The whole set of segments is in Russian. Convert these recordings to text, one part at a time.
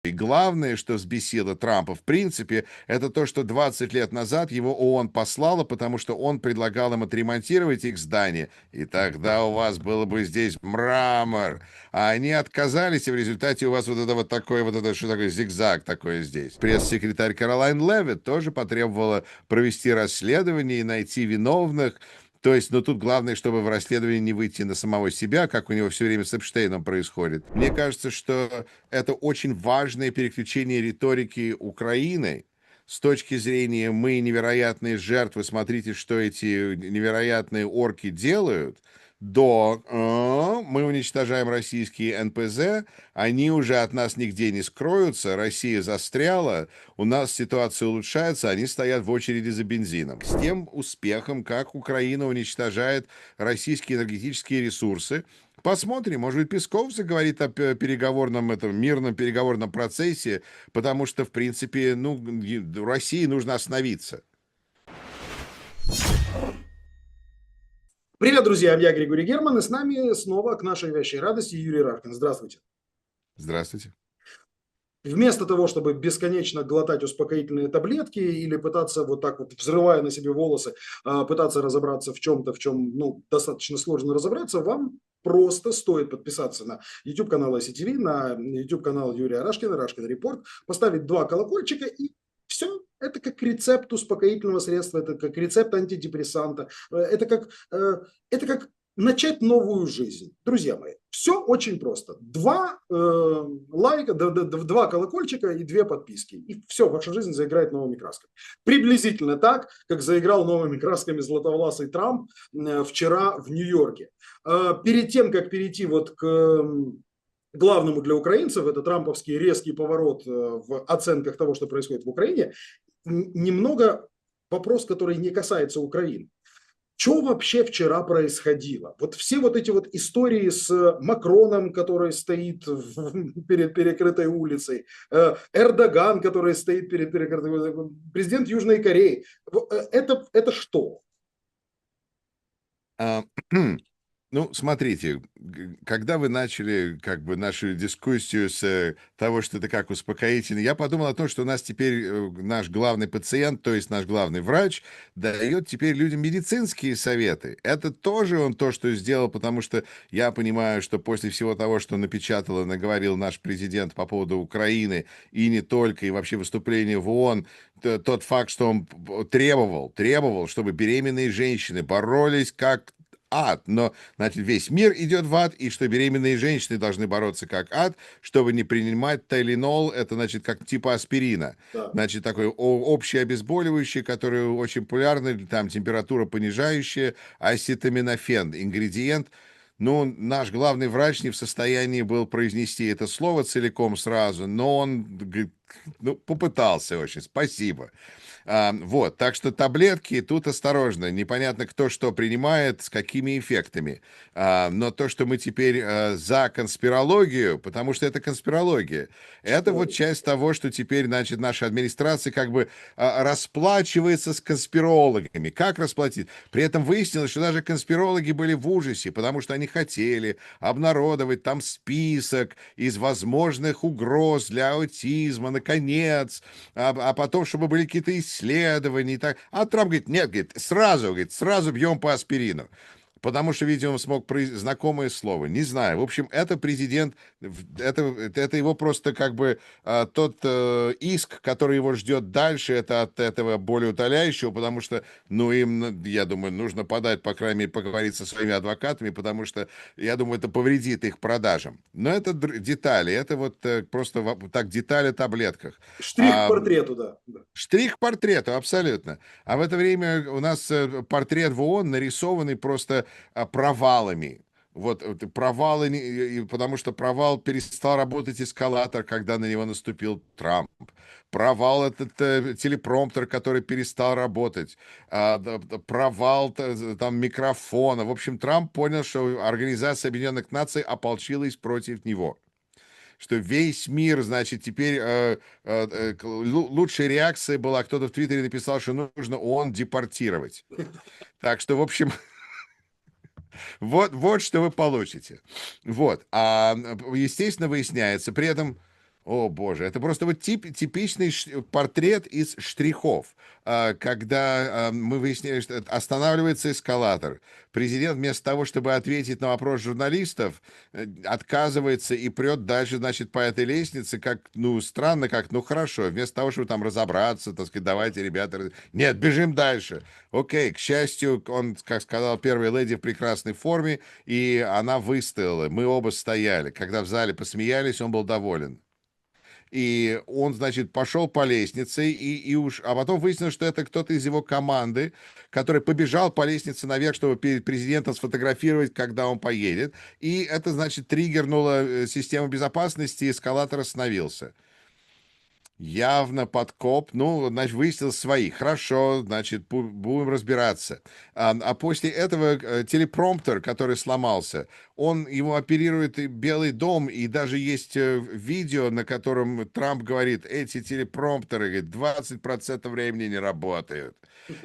И главное, что взбесило Трампа, в принципе, это то, что 20 лет назад его ООН послала, потому что он предлагал им отремонтировать их здание, и тогда у вас было бы здесь мрамор. А они отказались, и в результате у вас вот это вот такое, вот это, что такое, зигзаг такое здесь. Пресс-секретарь Каролайн Левитт тоже потребовала провести расследование и найти виновных. То есть, ну тут главное, чтобы в расследовании не выйти на самого себя, как у него все время с Эпштейном происходит. Мне кажется, что это очень важное переключение риторики Украины с точки зрения «мы невероятные жертвы, смотрите, что эти невероятные орки делают», до «мы уничтожаем российские НПЗ, они уже от нас нигде не скроются, Россия застряла, у нас ситуация улучшается, они стоят в очереди за бензином». С тем успехом, как Украина уничтожает российские энергетические ресурсы, посмотрим, может быть, Песков заговорит о переговорном, этом мирном переговорном процессе, потому что, в принципе, ну, России нужно остановиться. Привет, друзья, я Григорий Герман, и с нами снова, к нашей вящей радости, Юрий Раркин. Здравствуйте. Здравствуйте. Вместо того, чтобы бесконечно глотать успокоительные таблетки или пытаться вот так вот, взрывая на себе волосы, пытаться разобраться в чем-то, в чем ну, достаточно сложно разобраться, вам просто стоит подписаться на YouTube-канал ICTV, на YouTube-канал Юрия Рашкина, Рашкин Репорт, поставить 2 колокольчика и все. Это как рецепт успокоительного средства, это как рецепт антидепрессанта, это как начать новую жизнь. Друзья мои, все очень просто. 2 лайка, 2 колокольчика и 2 подписки. И все, ваша жизнь заиграет новыми красками. Приблизительно так, как заиграл новыми красками златовласый Трамп вчера в Нью-Йорке. Перед тем, как перейти вот к главному для украинцев, это трамповский резкий поворот в оценках того, что происходит в Украине, немного вопрос, который не касается Украины. Что вообще вчера происходило? Вот все вот эти вот истории с Макроном, который стоит перед перекрытой улицей, Эрдоган, который стоит перед перекрытой улицей, президент Южной Кореи. Это что? Ну, смотрите, когда вы начали как бы нашу дискуссию с того, что это как успокоительный, я подумал о том, что у нас теперь наш главный пациент, то есть наш главный врач, дает теперь людям медицинские советы. Это тоже он то, что сделал, потому что я понимаю, что после всего того, что напечатал и наговорил наш президент по поводу Украины, и не только, и вообще выступление в ООН, тот факт, что он требовал, чтобы беременные женщины боролись как ад, но, значит, весь мир идет в ад, и что беременные женщины должны бороться как ад, чтобы не принимать тайленол, это, значит, как типа аспирина. Да. Значит, такое общее обезболивающее, которое очень популярно, там температура понижающая, асетаминофен, ингредиент. Ну, наш главный врач не в состоянии был произнести это слово целиком сразу, но он, ну, попытался очень, спасибо. Вот, так что таблетки, тут осторожно, непонятно, кто что принимает, с какими эффектами. Но то, что мы теперь за конспирологию, потому что это конспирология, это вот часть того, что теперь, значит, наша администрация как бы расплачивается с конспирологами. Как расплатить? При этом выяснилось, что даже конспирологи были в ужасе, потому что они хотели обнародовать там список из возможных угроз для аутизма, наконец, а потом, чтобы были какие-то исследования и так. А Трамп говорит, нет, говорит, сразу бьем по аспирину. Потому что, видимо, смог знакомое слово. Не знаю. В общем, это президент, это его просто как бы тот иск, который его ждет дальше, это от этого более утоляющего, потому что, ну, им, я думаю, нужно подать, по крайней мере, поговорить со своими адвокатами, потому что, я думаю, это повредит их продажам. Но это детали, это вот просто так детали о таблетках. Штрих к портрету, да. Штрих к портрету, абсолютно. А в это время у нас портрет в ООН нарисованный просто провалами. Вот провалы, потому что провал перестал работать эскалатор, когда на него наступил Трамп. Провал этот телепромптер, который перестал работать. Провал там микрофона. В общем, Трамп понял, что Организация Объединенных Наций ополчилась против него. Что весь мир, значит, теперь лучшая реакция была, кто-то в Твиттере написал, что нужно ООН депортировать. Так что, в общем, вот что вы получите. Вот. Естественно, выясняется, при этом О, боже, это просто вот типичный портрет из штрихов. Когда мы выясняем, что останавливается эскалатор, президент вместо того, чтобы ответить на вопрос журналистов, отказывается и прет дальше, значит, по этой лестнице, как, ну, странно, как, ну, хорошо, вместо того, чтобы там разобраться, так сказать, давайте, ребята, нет, бежим дальше. Окей, к счастью, он, как сказал первая леди, в прекрасной форме, и она выстояла, мы оба стояли. Когда в зале посмеялись, он был доволен. И он, значит, пошел по лестнице, а потом выяснилось, что это кто-то из его команды, который побежал по лестнице наверх, чтобы перед президентом сфотографировать, когда он поедет. И это, значит, триггернуло систему безопасности, и эскалатор остановился. Явно подкоп. Ну, значит, выяснилось свои. Хорошо, значит, будем разбираться. А после этого телепромптер, который сломался, он его оперирует и Белый дом, и даже есть видео, на котором Трамп говорит, эти телепромптеры, говорит, 20% времени не работают.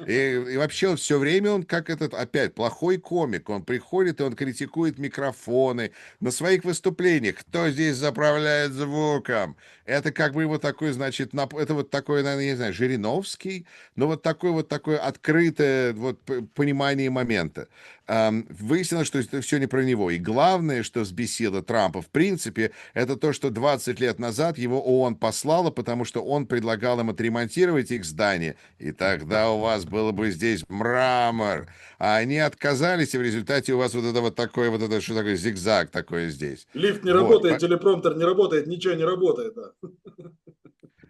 И вообще он все время, он как этот, опять, плохой комик. Он приходит, и он критикует микрофоны на своих выступлениях. Кто здесь заправляет звуком? Это как бы вот такой, значит, это вот такой, наверное, не знаю, Жириновский, но вот такое открытое вот понимание момента. Выяснилось, что это все не про него. И главное, что взбесило Трампа, в принципе, это то, что 20 лет назад его ООН послала, потому что он предлагал им отремонтировать их здание, и тогда у вас было бы здесь мрамор. А они отказались, и в результате у вас вот это, что такое, зигзаг такое здесь. Лифт не Вот. работает, телепромптер не работает, ничего не работает. Да.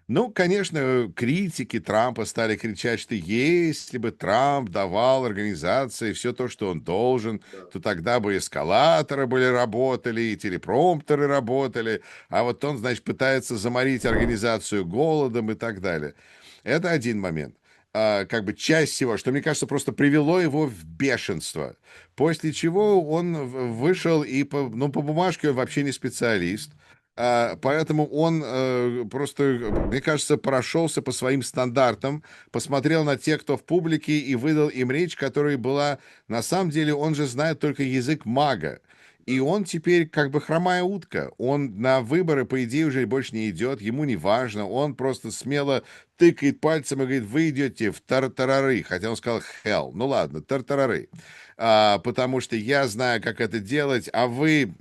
Ну, конечно, критики Трампа стали кричать, что если бы Трамп давал организации все то, что он должен, Да. то тогда бы эскалаторы были работали, и телепромптеры работали, а вот он, значит, пытается заморить организацию голодом и так далее. Это один момент. Как бы часть всего, что, мне кажется, просто привело его в бешенство. После чего он вышел и, ну, по бумажке он вообще не специалист. Поэтому он просто, мне кажется, прошелся по своим стандартам, посмотрел на тех, кто в публике, и выдал им речь, которая была... На самом деле, он же знает только язык мага. И он теперь как бы хромая утка. Он на выборы, по идее, уже больше не идет, ему не важно. Он просто смело тыкает пальцем и говорит, вы идете в тартарары. Хотя он сказал hell. Ну ладно, тартарары. Потому что я знаю, как это делать, а вы...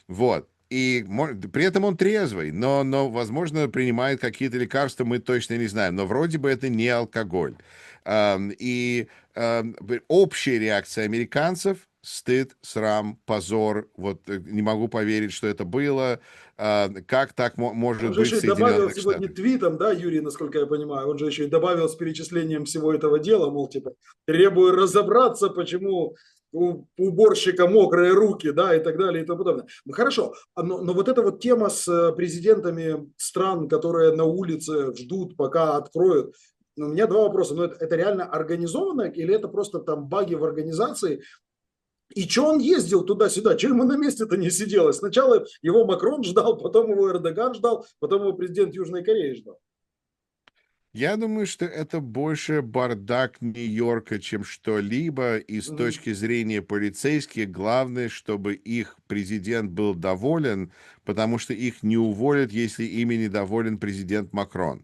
Вот. И при этом он трезвый, но, возможно, принимает какие-то лекарства, мы точно не знаем. Но вроде бы это не алкоголь. И общая реакция американцев — стыд, срам, позор. Вот не могу поверить, что это было. Как так Он может же быть в еще и добавил Соединенных сегодня Штатах? твитом, да, Юрий, насколько я понимаю, он же еще и добавил с перечислением всего этого дела, мол, типа, требую разобраться, почему у уборщика мокрые руки, да, и так далее, и тому подобное. Ну, хорошо, но вот эта вот тема с президентами стран, которые на улице ждут, пока откроют, у меня два вопроса. Ну, это реально организовано или это просто там баги в организации? И что он ездил туда-сюда? Что ему на месте-то не сиделось? Сначала его Макрон ждал, потом его Эрдоган ждал, потом его президент Южной Кореи ждал. Я думаю, что это больше бардак Нью-Йорка, чем что-либо. И с Мгм. точки зрения полицейских, главное, чтобы их президент был доволен, потому что их не уволят, если ими недоволен президент Макрон.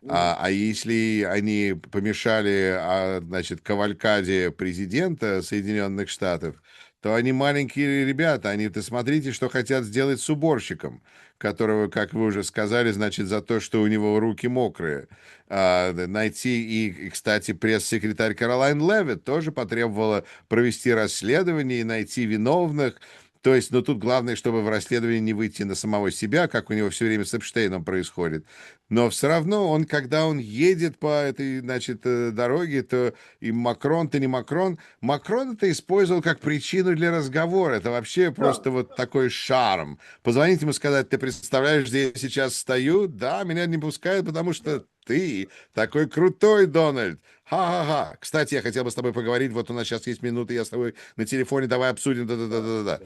Мгм. А если они помешали, значит, кавалькаде президента Соединенных Штатов, то они маленькие ребята, ты смотрите, что хотят сделать с уборщиком, которого, как вы уже сказали, значит, за то, что у него руки мокрые. Найти, кстати, пресс-секретарь Каролайн Левитт тоже потребовала провести расследование и найти виновных. То есть, ну, тут главное, чтобы в расследовании не выйти на самого себя, как у него все время с Эпштейном происходит. Но все равно он, когда он едет по этой, значит, дороге, то и Макрон-то не Макрон. Макрон это использовал как причину для разговора. Это вообще Да, просто вот такой шарм. Позвонить ему сказать, ты представляешь, где я сейчас стою? Да, меня не пускают, потому что да. ты такой крутой, Дональд. Ха-ха-ха. Кстати, я хотел бы с тобой поговорить. Вот у нас сейчас есть минуты, я с тобой на телефоне, давай обсудим. Да, Да-да-да-да-да. да.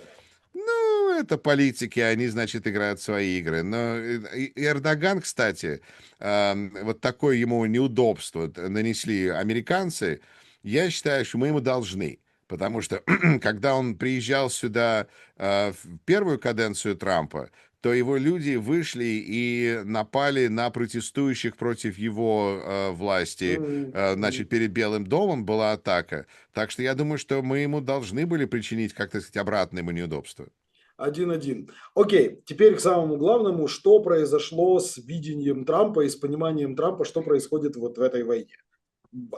Ну, это политики, они, значит, играют свои игры. Но и Эрдоган, кстати, вот такое ему неудобство нанесли американцы, я считаю, что мы ему должны. Потому что, когда он приезжал сюда в первую каденцию Трампа, то его люди вышли и напали на протестующих против его власти. Значит, перед Белым домом была атака. Так что я думаю, что мы ему должны были причинить, как-то сказать, обратное ему неудобство. 1-1. Окей, теперь к самому главному, что произошло с видением Трампа и с пониманием Трампа, что происходит вот в этой войне.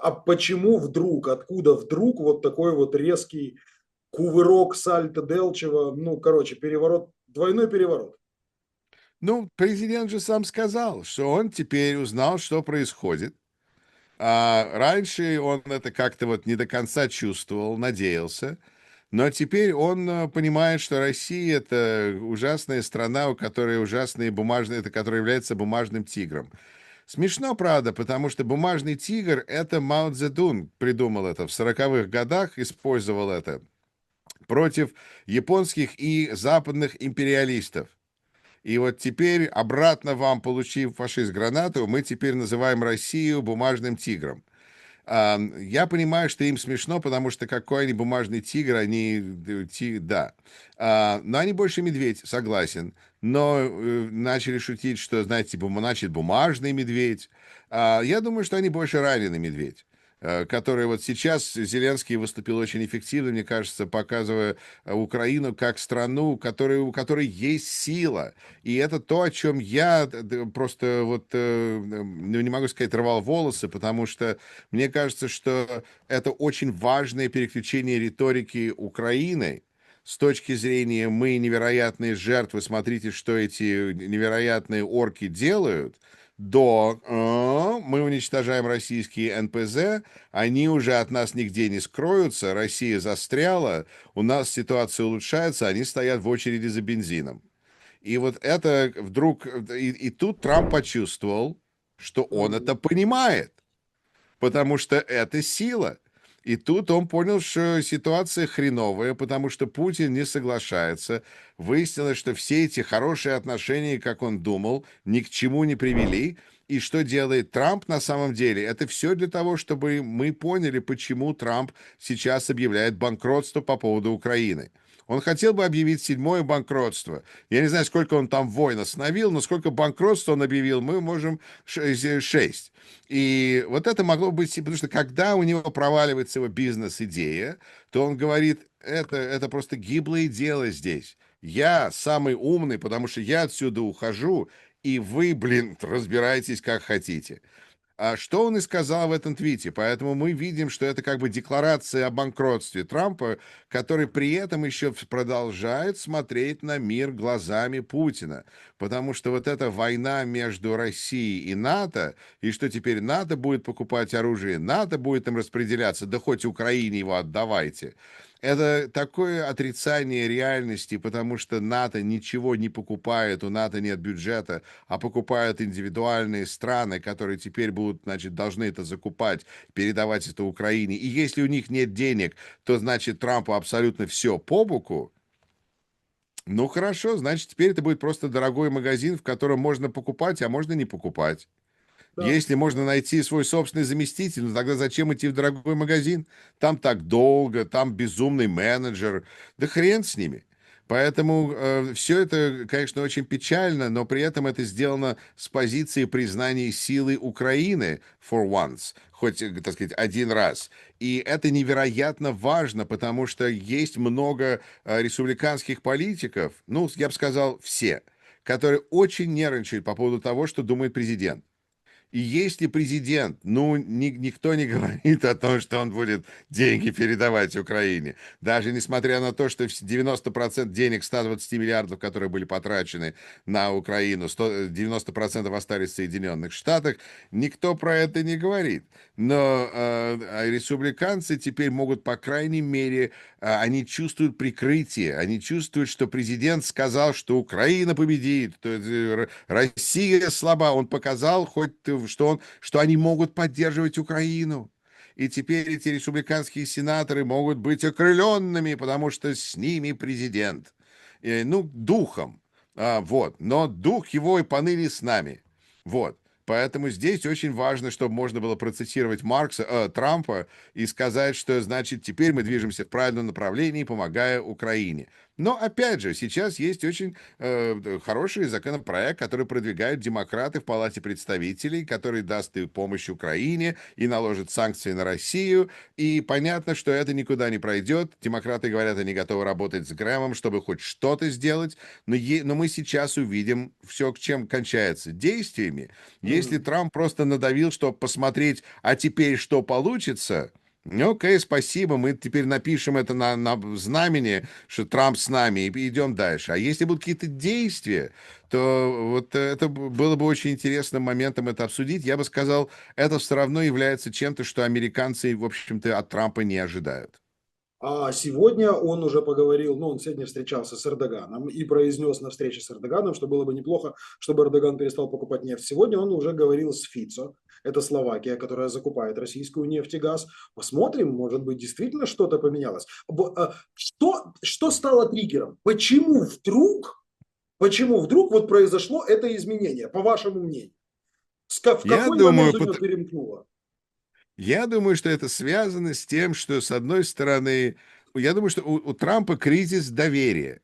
А почему вдруг, откуда вдруг вот такой вот резкий кувырок сальто Делчева, ну, короче, переворот, двойной переворот. Ну, президент же сам сказал, что он теперь узнал, что происходит. А раньше он это как-то вот не до конца чувствовал, надеялся. Но теперь он понимает, что Россия — это ужасная страна, у которой ужасные бумажные, это которая является бумажным тигром. Смешно, правда, потому что бумажный тигр — это Мао Цзэдун придумал это в 40-х годах, использовал это против японских и западных империалистов. И вот теперь, обратно вам, получив фашист-гранату, мы теперь называем Россию бумажным тигром. Я понимаю, что им смешно, потому что какой они бумажный тигр, они, да. Но они больше медведь, согласен. Но начали шутить, что, знаете, значит, бумажный медведь. Я думаю, что они больше раненый медведь, который вот сейчас Зеленский выступил очень эффективно, мне кажется, показывая Украину как страну, у которой есть сила. И это то, о чем я просто вот, ну, не могу сказать, рвал волосы, потому что мне кажется, что это очень важное переключение риторики Украины. С точки зрения «мы невероятные жертвы, смотрите, что эти невероятные орки делают», до «мы уничтожаем российские НПЗ, они уже от нас нигде не скроются, Россия застряла, у нас ситуация улучшается, они стоят в очереди за бензином». И вот это вдруг... И тут Трамп почувствовал, что он это понимает, потому что это сила. И тут он понял, что ситуация хреновая, потому что Путин не соглашается. Выяснилось, что все эти хорошие отношения, как он думал, ни к чему не привели. И что делает Трамп на самом деле? Это все для того, чтобы мы поняли, почему Трамп сейчас объявляет банкротство по поводу Украины. Он хотел бы объявить седьмое банкротство. Я не знаю, сколько он там войн остановил, но сколько банкротств он объявил, мы можем 6. И вот это могло быть, потому что когда у него проваливается его бизнес-идея, то он говорит, это просто гиблое дело здесь. Я самый умный, потому что я отсюда ухожу, и вы, блин, разбирайтесь как хотите. А что он и сказал в этом твите. Поэтому мы видим, что это как бы декларация о банкротстве Трампа, который при этом еще продолжает смотреть на мир глазами Путина. Потому что вот эта война между Россией и НАТО, и что теперь НАТО будет покупать оружие, НАТО будет им распределяться, да хоть Украине его отдавайте. Это такое отрицание реальности, потому что НАТО ничего не покупает, у НАТО нет бюджета, а покупают индивидуальные страны, которые теперь будут, значит, должны это закупать, передавать это Украине. И если у них нет денег, то, значит, Трампу абсолютно все по боку. Ну, хорошо, значит, теперь это будет просто дорогой магазин, в котором можно покупать, а можно не покупать. Да, Если можно найти свой собственный заместитель, ну тогда зачем идти в дорогой магазин? Там так долго, там безумный менеджер. Да хрен с ними. Поэтому все это, конечно, очень печально, но при этом это сделано с позиции признания силы Украины for once, хоть, так сказать, один раз. И это невероятно важно, потому что есть много республиканских политиков, ну, я бы сказал, все, которые очень нервничают по поводу того, что думает президент. И если президент, ну, никто не говорит о том, что он будет деньги передавать Украине. Даже несмотря на то, что 90% денег 120 миллиардов, которые были потрачены на Украину, 90% остались в Соединенных Штатах, никто про это не говорит. Но республиканцы теперь могут, по крайней мере, они чувствуют прикрытие, они чувствуют, что президент сказал, что Украина победит, то есть, Россия слаба, он показал хоть, что они могут поддерживать Украину. И теперь эти республиканские сенаторы могут быть окрыленными, потому что с ними президент. Ну, духом. Вот. Но дух его и поныне с нами. Вот. Поэтому здесь очень важно, чтобы можно было процитировать Трампа и сказать, что, значит, теперь мы движемся в правильном направлении, помогая Украине. Но, опять же, сейчас есть очень хороший законопроект, который продвигают демократы в Палате представителей, который даст и помощь Украине, и наложит санкции на Россию. И понятно, что это никуда не пройдет. Демократы говорят, они готовы работать с Грэмом, чтобы хоть что-то сделать. Но мы сейчас увидим все, чем кончается действиями. Если Мгм. Трамп просто надавил, чтобы посмотреть, а теперь что получится... Ну, окей, спасибо, мы теперь напишем это на знамени, что Трамп с нами, и идем дальше. А если будут какие-то действия, то вот это было бы очень интересным моментом это обсудить. Я бы сказал, это все равно является чем-то, что американцы, в общем-то, от Трампа не ожидают. А сегодня он уже поговорил, ну, он сегодня встречался с Эрдоганом и произнес на встрече с Эрдоганом, что было бы неплохо, чтобы Эрдоган перестал покупать нефть. Сегодня он уже говорил с Фицо, это Словакия, которая закупает российскую нефть и газ. Посмотрим, может быть, действительно что-то поменялось. Что стало триггером? Почему вдруг вот произошло это изменение, по вашему мнению? В Я какой думаю, момент у него перемкнуло? Я думаю, что это связано с тем, что, с одной стороны, я думаю, что у Трампа кризис доверия,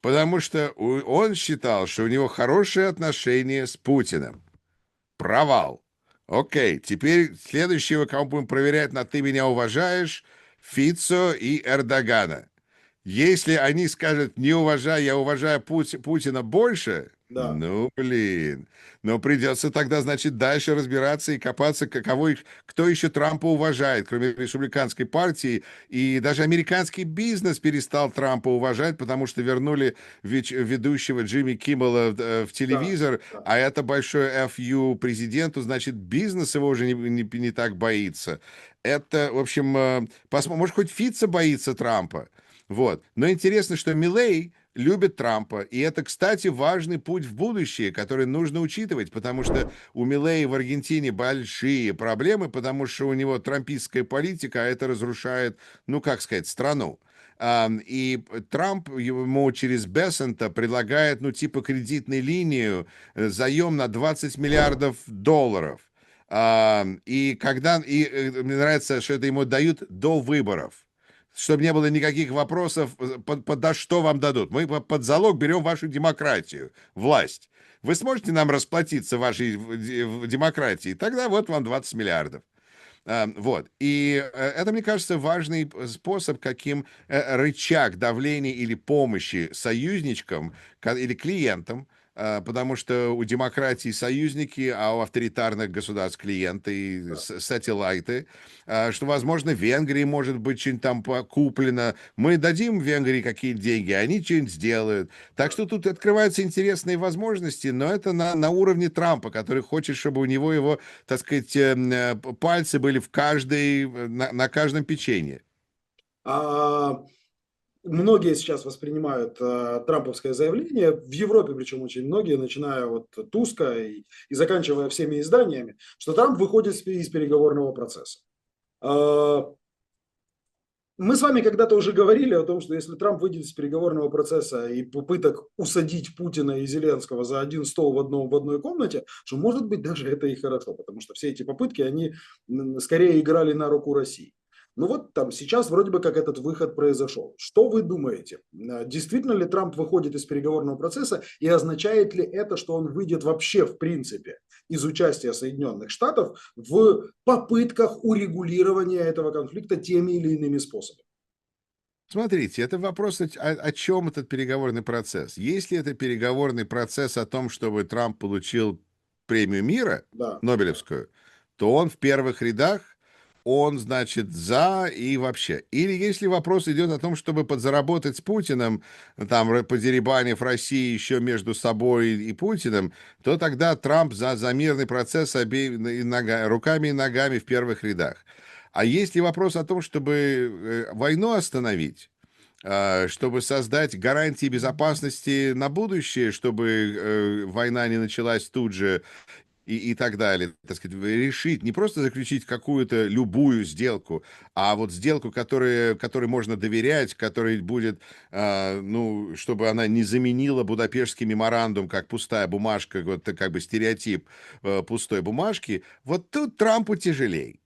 потому что он считал, что у него хорошие отношения с Путиным. Провал. Окей, теперь следующего, кого будем проверять, на ты меня уважаешь, Фицо и Эрдогана. Если они скажут, не уважаю, я уважаю Путина больше, Да. ну, блин, но придется тогда, значит, дальше разбираться и копаться, каково их, кто еще Трампа уважает, кроме республиканской партии, и даже американский бизнес перестал Трампа уважать, потому что вернули ведущего Джимми Киммела в Да, телевизор, да. а это большое FU президенту, значит, бизнес его уже не так боится. Это, в общем, может, хоть Фица боится Трампа, вот. Но интересно, что Милей любит Трампа, и это, кстати, важный путь в будущее, который нужно учитывать, потому что у Милея в Аргентине большие проблемы, потому что у него трампистская политика, а это разрушает, ну, как сказать, страну. И Трамп ему через Бессента предлагает, ну, типа кредитной линию, заем на 20 миллиардов долларов. Мне нравится, что это ему дают до выборов, чтобы не было никаких вопросов, да что вам дадут. Мы под залог берем вашу демократию, власть. Вы сможете нам расплатиться вашей демократии? Тогда вот вам 20 миллиардов. Вот. И это, мне кажется, важный способ, каким рычаг давления или помощи союзничкам или клиентам, потому что у демократии союзники, а у авторитарных государств клиенты, сателлайты, что, возможно, Венгрии может быть что-нибудь там куплено. Мы дадим Венгрии какие-то деньги, они что-нибудь сделают. Так что тут открываются интересные возможности, но это на уровне Трампа, который хочет, чтобы у него его, так сказать, пальцы были в на каждом печенье. А, Многие сейчас воспринимают трамповское заявление, в Европе причем очень многие, начиная от Туска и заканчивая всеми изданиями, что Трамп выходит из переговорного процесса. А, Мы с вами когда-то уже говорили о том, что если Трамп выйдет из переговорного процесса и попыток усадить Путина и Зеленского за один стол в одной комнате, что может быть даже это и хорошо, потому что все эти попытки, они скорее играли на руку России. Ну вот там сейчас вроде бы как этот выход произошел. Что вы думаете? Действительно ли Трамп выходит из переговорного процесса и означает ли это, что он выйдет вообще в принципе из участия Соединенных Штатов в попытках урегулирования этого конфликта теми или иными способами? Смотрите, это вопрос, о чем этот переговорный процесс. Если это переговорный процесс о том, чтобы Трамп получил премию мира, Да, да. Нобелевскую, то он в первых рядах, он, значит, за и вообще. Или если вопрос идет о том, чтобы подзаработать с Путиным, там, подеребанив России еще между собой и Путиным, то тогда Трамп за мирный процесс руками и ногами в первых рядах. А если вопрос о том, чтобы войну остановить, чтобы создать гарантии безопасности на будущее, чтобы война не началась тут же и так далее, так сказать, решить, не просто заключить какую-то любую сделку, а вот сделку, которой можно доверять, которой будет, ну, чтобы она не заменила Будапештский меморандум, как пустая бумажка, вот как бы стереотип пустой бумажки, вот тут Трампу тяжелей.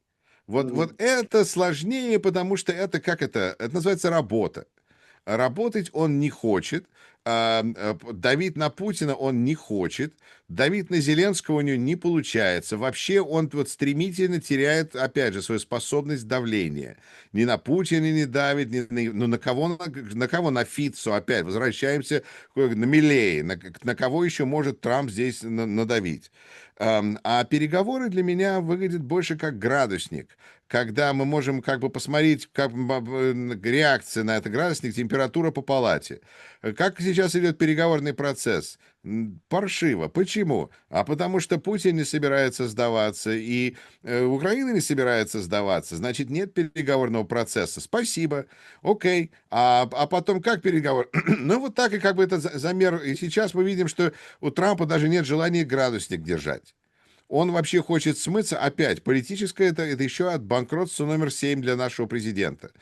Вот Мгм. это сложнее, потому что это как это называется работа. Работать он не хочет, давить на Путина он не хочет, давить на Зеленского у него не получается. Вообще он вот стремительно теряет, опять же, свою способность давления. Ни на Путина не давит, ну на кого, на кого? На Фиццо, опять возвращаемся на Миллея, на кого еще может Трамп здесь надавить. А переговоры для меня выглядят больше как градусник, когда мы можем как бы посмотреть, как реакция на этот градусник, температура по палате. Как сейчас идет переговорный процесс? Паршиво. Почему? А потому что Путин не собирается сдаваться, и Украина не собирается сдаваться. Значит, нет переговорного процесса. Спасибо. Окей. А потом как переговор? Ну, вот так и как бы это замер. И сейчас мы видим, что у Трампа даже нет желания градусник держать. Он вообще хочет смыться. Опять, политическое это еще от банкротства номер 7 для нашего президента.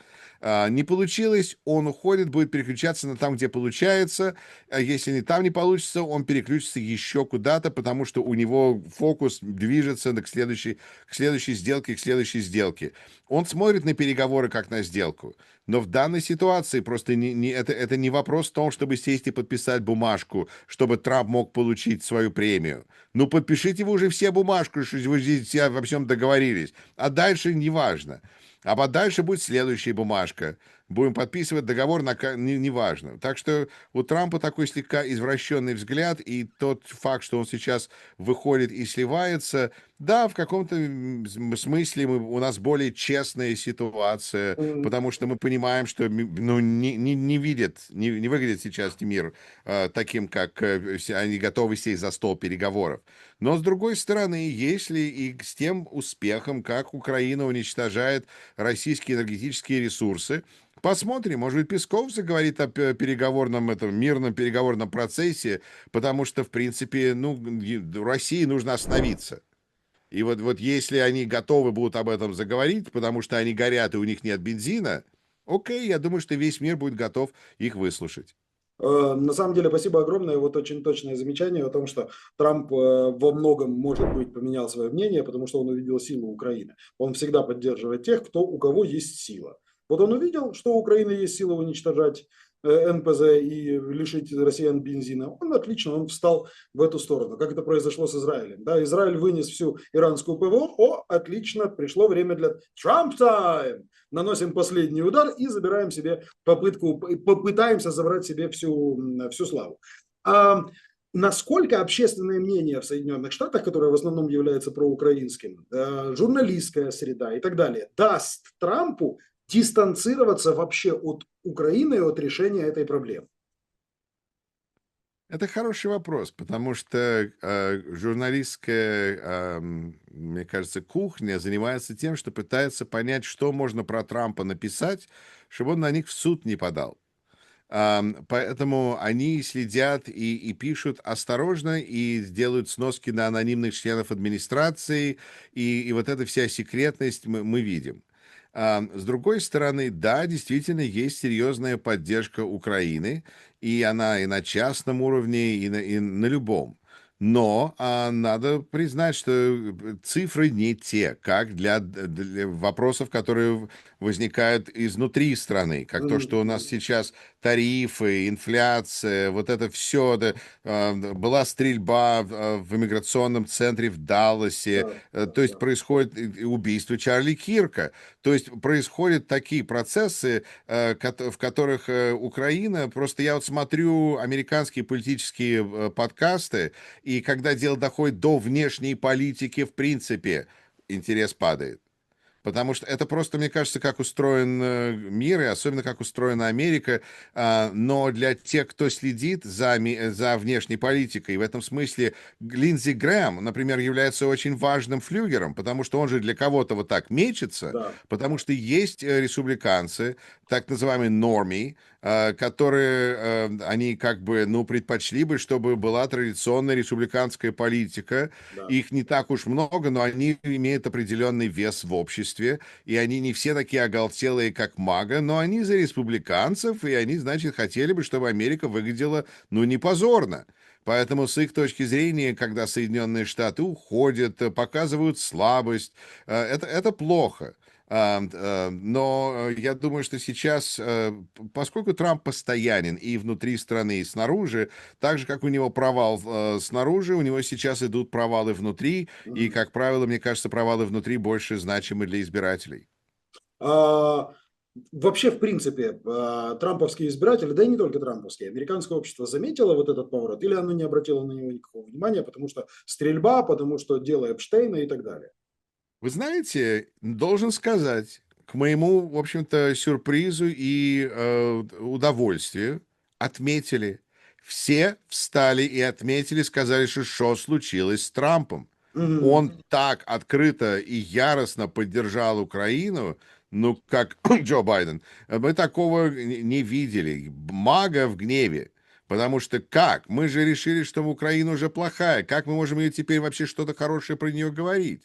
Не получилось, он уходит, будет переключаться на там, где получается. Если не там не получится, он переключится еще куда-то, потому что у него фокус движется к следующей сделке, к следующей сделке. Он смотрит на переговоры как на сделку. Но в данной ситуации просто это не вопрос в том, чтобы сесть и подписать бумажку, чтобы Трамп мог получить свою премию. Ну, подпишите вы уже все бумажку, что вы здесь все обо всем договорились. А дальше неважно. А дальше будет следующая бумажка. Будем подписывать договор, неважно. Так что у Трампа такой слегка извращенный взгляд, и тот факт, что он сейчас выходит и сливается, да, в каком-то смысле у нас более честная ситуация, потому что мы понимаем, что ну, не видят, не выглядит сейчас мир таким, как они готовы сесть за стол переговоров. Но, с другой стороны, если и с тем успехом, как Украина уничтожает российские энергетические ресурсы, посмотрим, может быть, Песков заговорит о переговорном, этом мирном переговорном процессе, потому что, в принципе, ну, России нужно остановиться. И вот если они готовы будут об этом заговорить, потому что они горят и у них нет бензина, окей, я думаю, что весь мир будет готов их выслушать. На самом деле, спасибо огромное. Вот очень точное замечание о том, что Трамп во многом, может быть, поменял свое мнение, потому что он увидел силу Украины. Он всегда поддерживает тех, у кого есть сила. Вот он увидел, что у Украины есть сила уничтожать НПЗ и лишить россиян бензина. Он встал в эту сторону, как это произошло с Израилем. Да, Израиль вынес всю иранскую ПВО. О, отлично, пришло время для Trump time. Наносим последний удар и забираем себе попытаемся забрать себе всю славу. А насколько общественное мнение в Соединенных Штатах, которое в основном является проукраинским, журналистская среда и так далее, даст Трампу дистанцироваться вообще от Украины и от решения этой проблемы? Это хороший вопрос, потому что журналистская, мне кажется, кухня занимается тем, что пытается понять, что можно про Трампа написать, чтобы он на них в суд не подал. Поэтому они следят и пишут осторожно, и делают сноски на анонимных членов администрации, и вот эта вся секретность мы видим. С другой стороны, да, действительно есть серьезная поддержка Украины, и она и на частном уровне, и на любом. Но надо признать, что цифры не те, как для вопросов, которые возникают изнутри страны, как то, что у нас сейчас тарифы, инфляция, вот это все. Была стрельба в иммиграционном центре в Далласе, Да, то есть да. происходит и убийство Чарли Кирка. То есть происходят такие процессы, в которых Украина, просто я вот смотрю американские политические подкасты, и когда дело доходит до внешней политики, в принципе, интерес падает. Потому что это просто, мне кажется, как устроен мир, и особенно как устроена Америка. Но для тех, кто следит за внешней политикой, в этом смысле Линдзи Грэм, например, является очень важным флюгером, потому что он же для кого-то вот так мечется, Да. потому что есть республиканцы, так называемые норми, которые они как бы, ну, предпочли бы, чтобы была традиционная республиканская политика. Да. Их не так уж много, но они имеют определенный вес в обществе, и они не все такие оголтелые, как Мага, но они за республиканцев, и они, значит, хотели бы, чтобы Америка выглядела, ну, не позорно. Поэтому с их точки зрения, когда Соединенные Штаты уходят, показывают слабость, это плохо. Но я думаю, что сейчас, поскольку Трамп постоянен и внутри страны, и снаружи, так же, как у него провал снаружи, у него сейчас идут провалы внутри, и, Мгм. как правило, мне кажется, провалы внутри больше значимы для избирателей. А, Вообще, в принципе, трамповские избиратели, да и не только трамповские, американское общество заметило вот этот поворот, или оно не обратило на него никакого внимания, потому что стрельба, потому что дело Эпштейна и так далее. Вы знаете, должен сказать, к моему, в общем-то, сюрпризу и удовольствию, отметили. Все встали и отметили, сказали, что случилось с Трампом. Мгм. Он так открыто и яростно поддержал Украину, ну, как Джо Байден. Мы такого не видели. Мага в гневе. Потому что как? Мы же решили, что Украина уже плохая. Как мы можем ее теперь вообще что-то хорошее про нее говорить?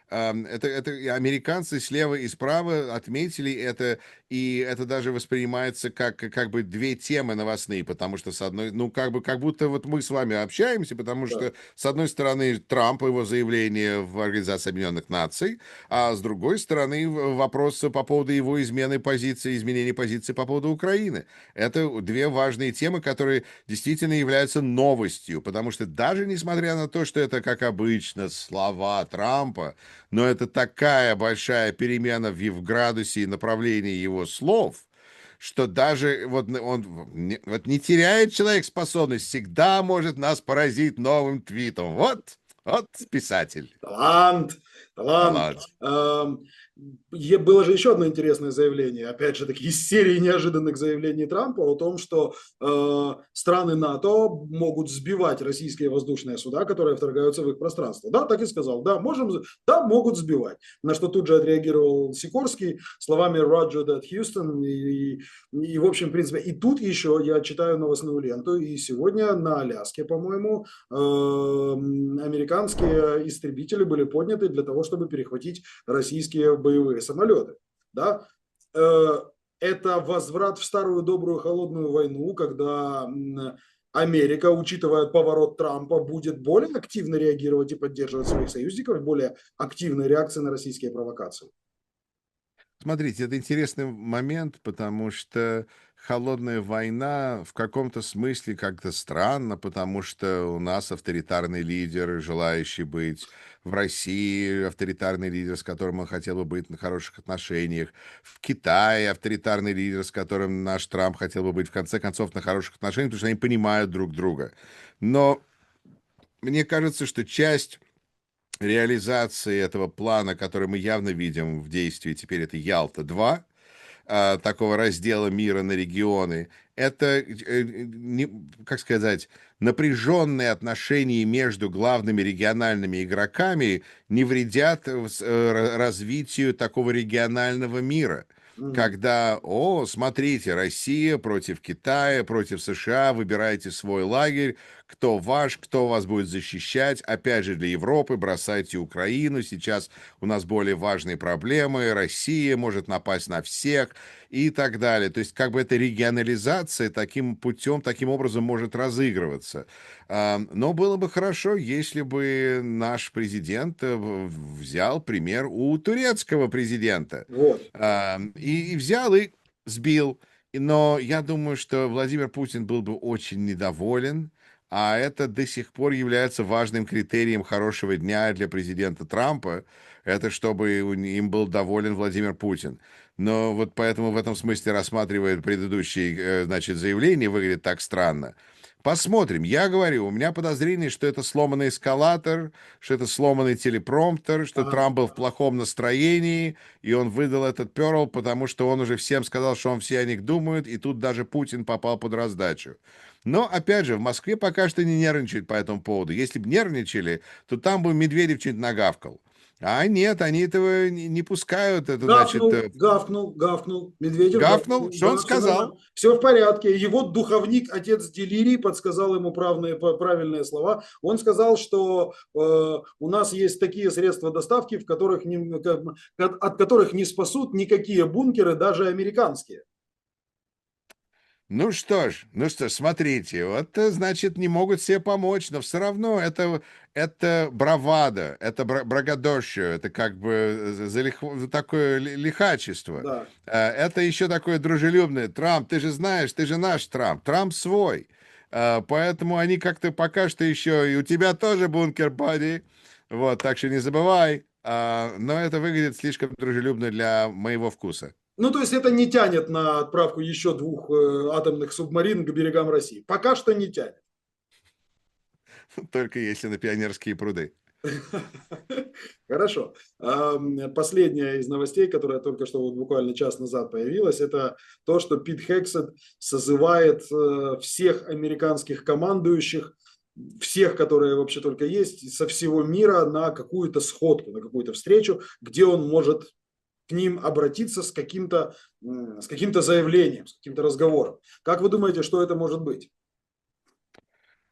Это и американцы слева и справа отметили это, и это даже воспринимается как бы две темы новостные, потому что с одной, ну, как будто вот мы с вами общаемся, потому Да. что, с одной стороны, Трамп, его заявление в Организации Объединенных Наций, а с другой стороны, вопрос по поводу его измены позиции, изменения позиции по поводу Украины. Это две важные темы, которые действительно являются новостью, потому что даже несмотря на то, что это, как обычно, слова Трампа, но это такая большая перемена в градусе и направлении его слов, что даже вот он вот не теряет человек способность, всегда может нас поразить новым твитом. Вот писатель. Талант, талант. Талант. Ам, Было же еще одно интересное заявление, опять же, такие из серии неожиданных заявлений Трампа о том, что страны НАТО могут сбивать российские воздушные суда, которые вторгаются в их пространство. Да, так и сказал, да, можем, да, могут сбивать. На что тут же отреагировал Сикорский словами Roger that Houston. В общем, в принципе, и тут еще я читаю новостную ленту, и сегодня на Аляске, по-моему, американские истребители были подняты для того, чтобы перехватить российские боевые самолеты. Да? Э, Это возврат в старую добрую холодную войну, когда Америка, учитывая поворот Трампа, будет более активно реагировать и поддерживать своих союзников, более активной реакции на российские провокации. Смотрите, это интересный момент, потому что холодная война в каком-то смысле как-то странно, потому что у нас авторитарный лидер, желающий быть в России, авторитарный лидер, с которым он хотел бы быть на хороших отношениях, в Китае авторитарный лидер, с которым наш Трамп хотел бы быть в конце концов на хороших отношениях, потому что они понимают друг друга. Но мне кажется, что часть реализации этого плана, который мы явно видим в действии, теперь это Ялта-2, такого раздела мира на регионы, это, как сказать, напряженные отношения между главными региональными игроками не вредят развитию такого регионального мира. Мгм. Когда, смотрите, Россия против Китая, против США, выбирайте свой лагерь, кто ваш, кто вас будет защищать. Опять же, для Европы бросайте Украину. Сейчас у нас более важные проблемы. Россия может напасть на всех и так далее. То есть, как бы эта регионализация таким путем, таким образом может разыгрываться. Но было бы хорошо, если бы наш президент взял пример у турецкого президента. Вот. И взял и сбил. Но я думаю, что Владимир Путин был бы очень недоволен, а это до сих пор является важным критерием хорошего дня для президента Трампа, это чтобы им был доволен Владимир Путин. Но вот поэтому в этом смысле рассматривает предыдущие, значит, заявления, выглядит так странно. Посмотрим. Я говорю, у меня подозрение, что это сломанный эскалатор, что это сломанный телепромптер, что Ага. Трамп был в плохом настроении, и он выдал этот перл, потому что он уже всем сказал, что он все о них думает, и тут даже Путин попал под раздачу. Но, опять же, в Москве пока что не нервничают по этому поводу. Если бы нервничали, то там бы Медведев что-нибудь нагавкал. А нет, они этого не пускают. Это значит, Гавкнул, гавкнул, гавкнул. Медведев гавкнул, гавкнул. что он Да, все нормально. сказал? Все в порядке. Его духовник, отец Делирий, подсказал ему правильные слова. Он сказал, что у нас есть такие средства доставки, в которых от которых не спасут никакие бункеры, даже американские. Ну что ж, смотрите, вот, значит, не могут себе помочь, но все равно это бравада, это брагадошио, это как бы такое лихачество. Да. Это еще такое дружелюбное. Трамп, ты же знаешь, ты же наш Трамп, Трамп свой. Поэтому они как-то пока что еще, и у тебя тоже бункер, парень. Вот, так что не забывай. Но это выглядит слишком дружелюбно для моего вкуса. Ну, то есть это не тянет на отправку еще двух атомных субмарин к берегам России. Пока что не тянет. Только если на Пионерские пруды. Хорошо. Последняя из новостей, которая только что вот буквально час назад появилась, это то, что Пит Хексет созывает всех американских командующих, всех, которые вообще только есть, со всего мира на какую-то сходку, на какую-то встречу, где он может к ним обратиться с каким-то заявлением, с каким-то разговором. Как вы думаете, что это может быть?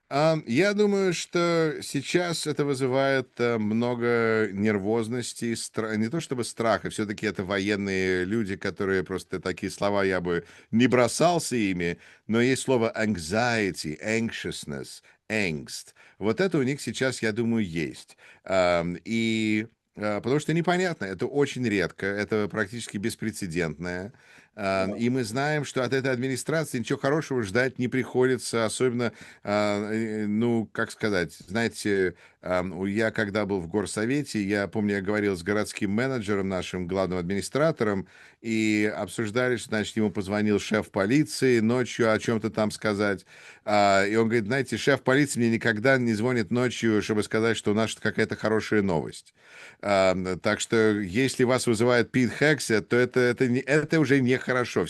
Я думаю, что сейчас это вызывает много нервозности, не то чтобы страха, все-таки это военные люди, которые просто такие слова я бы не бросался ими, но есть слово anxiety, anxiousness, angst. Вот это у них сейчас, я думаю, есть. Потому что непонятно, это очень редко, это практически беспрецедентное. Да, И мы знаем, что от этой администрации ничего хорошего ждать не приходится, особенно ну, как сказать, знаете, я когда был в горсовете, я помню, я говорил с городским менеджером, нашим главным администратором, и обсуждали, что, значит, ему позвонил шеф полиции ночью о чем-то там сказать. И он говорит, знаете, шеф полиции мне никогда не звонит ночью, чтобы сказать, что у нас какая-то хорошая новость. Так что, если вас вызывает Пит Хексет, то это уже нехорошо.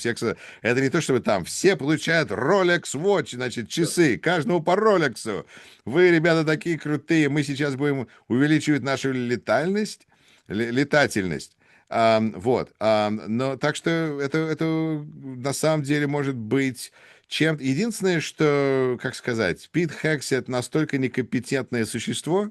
Это не то, чтобы там все получают Rolex Watch, значит, да, часы, каждому по Ролексу. Вы, ребята, такие крутые, мы сейчас будем увеличивать нашу летательность. Вот. Но так что это на самом деле может быть чем-то. Единственное, что, как сказать, Пит Хексет настолько некомпетентное существо,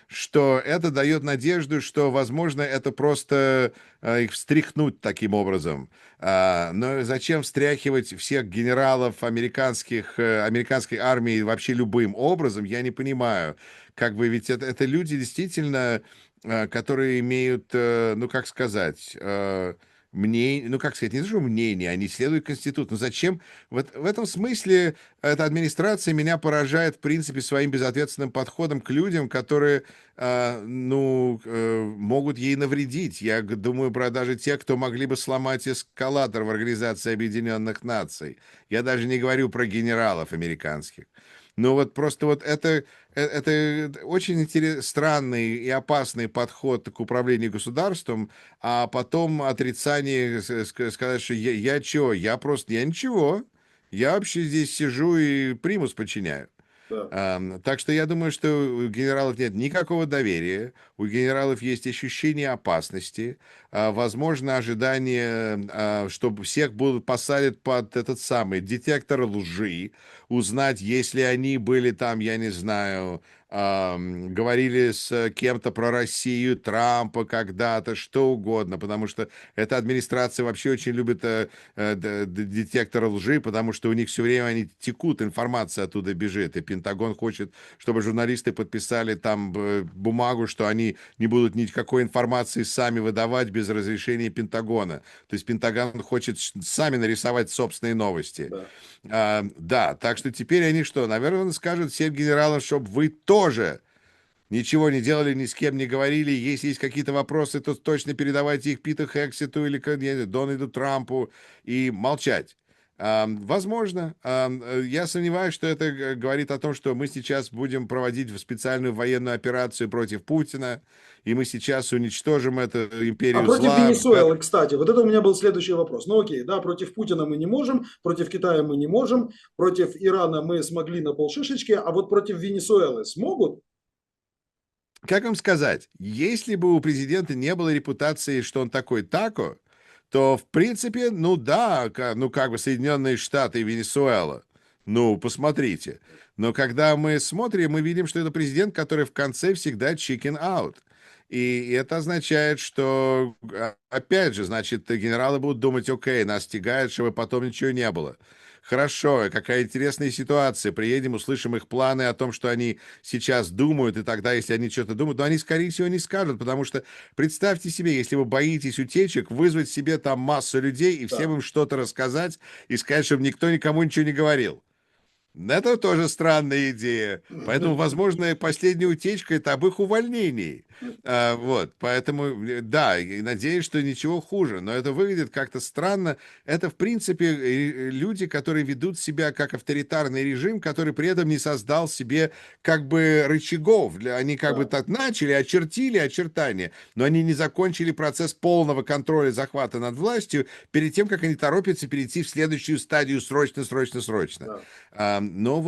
что это дает надежду, что, возможно, это просто их встряхнуть таким образом. Но зачем встряхивать всех генералов американской армии вообще любым образом, я не понимаю. Как бы ведь это люди действительно, которые имеют, ну, как сказать, ну, как сказать, не то, что мнение, они следуют Конституции. Но зачем? Вот в этом смысле эта администрация меня поражает, в принципе, своим безответственным подходом к людям, которые ну, могут ей навредить. Я думаю про даже тех, кто могли бы сломать эскалатор в Организации Объединенных Наций. Я даже не говорю про генералов американских. Но вот просто вот это очень странный и опасный подход к управлению государством, а потом отрицание, сказать, что я чё, я ничего, я вообще здесь сижу и примус подчиняю. да. Так что я думаю, что у генералов нет никакого доверия, у генералов есть ощущение опасности, возможно, ожидание, что всех будут посадят под этот самый детектор лжи, узнать, если они были там, я не знаю, говорили с кем-то про Россию, Трампа когда-то, что угодно, потому что эта администрация вообще очень любит детектор лжи, потому что у них все время они текут, информация оттуда бежит, и Пентагон хочет, чтобы журналисты подписали там бумагу, что они не будут никакой информации сами выдавать без разрешения Пентагона. То есть Пентагон хочет сами нарисовать собственные новости. Да. Да, так что теперь они что, наверное, скажут всем генералам, чтобы вы тоже ничего не делали, ни с кем не говорили. Если есть какие-то вопросы, то точно передавайте их Питу Хексету или Дональду Трампу и молчать. Возможно. Я сомневаюсь, что это говорит о том, что мы сейчас будем проводить специальную военную операцию против Путина, и мы сейчас уничтожим эту А империю против зла. Венесуэлы, кстати, вот это у меня был следующий вопрос. Ну окей, да, против Путина мы не можем, против Китая мы не можем, против Ирана мы смогли на полшишечки, а вот против Венесуэлы смогут? Как вам сказать, если бы у президента не было репутации, что он такой тако, то, в принципе, ну да, ну как бы Соединенные Штаты и Венесуэла. Ну, посмотрите. Но когда мы смотрим, мы видим, что это президент, который в конце всегда chicken out. И это означает, что, опять же, значит, генералы будут думать, окей, нас тягают, чтобы потом ничего не было. хорошо, какая интересная ситуация, приедем, услышим их планы о том, что они сейчас думают, и тогда, если они что-то думают, но они, скорее всего, не скажут, потому что представьте себе, если вы боитесь утечек, вызвать себе там массу людей и всем Да. им что-то рассказать и сказать, чтобы никто никому ничего не говорил. Это тоже странная идея. Поэтому, возможно, последняя утечка — это об их увольнении. Вот, поэтому, да, и надеюсь, что ничего хуже. Но это выглядит как-то странно. Это, в принципе, люди, которые ведут себя как авторитарный режим, который при этом не создал себе как бы рычагов. Они как бы Да. так начали, очертили очертания, но они не закончили процесс полного контроля захвата над властью перед тем, как они торопятся перейти в следующую стадию срочно, срочно, срочно. Да. Но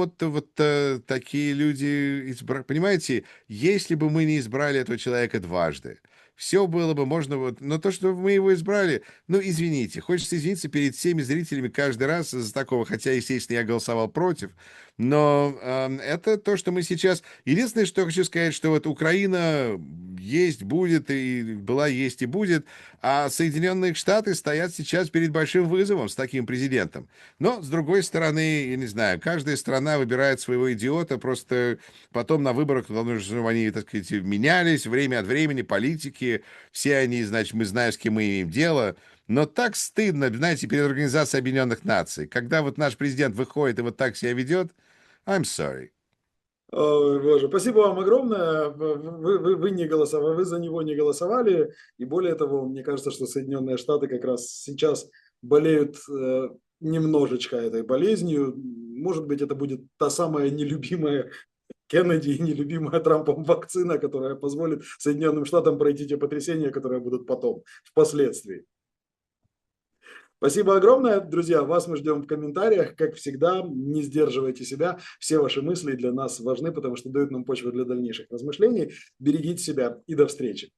такие люди, понимаете, если бы мы не избрали этого человека дважды, все было бы можно, но то, что мы его избрали, ну, извините, хочется извиниться перед всеми зрителями каждый раз из-за такого, хотя, естественно, я голосовал против, но это то, что мы сейчас... Единственное, что я хочу сказать, что вот Украина есть, будет, и была, есть и будет, а Соединенные Штаты стоят сейчас перед большим вызовом с таким президентом. Но, с другой стороны, я не знаю, каждая страна выбирает своего идиота, просто потом на выборах, нужно, чтобы они, так сказать, менялись время от времени, политики, все они, значит, мы знаем, с кем мы имеем дело. Но так стыдно, знаете, перед Организацией Объединенных Наций, когда вот наш президент выходит и вот так себя ведет, I'm sorry. Ой, Боже, спасибо вам огромное. Вы не голосовали, вы за него не голосовали. И более того, мне кажется, что Соединенные Штаты как раз сейчас болеют немножечко этой болезнью. Может быть, это будет та самая нелюбимая Кеннеди и нелюбимая Трампом вакцина, которая позволит Соединенным Штатам пройти те потрясения, которые будут потом, впоследствии. Спасибо огромное, друзья. Вас мы ждем в комментариях. Как всегда, не сдерживайте себя. Все ваши мысли для нас важны, потому что дают нам почву для дальнейших размышлений. Берегите себя и до встречи.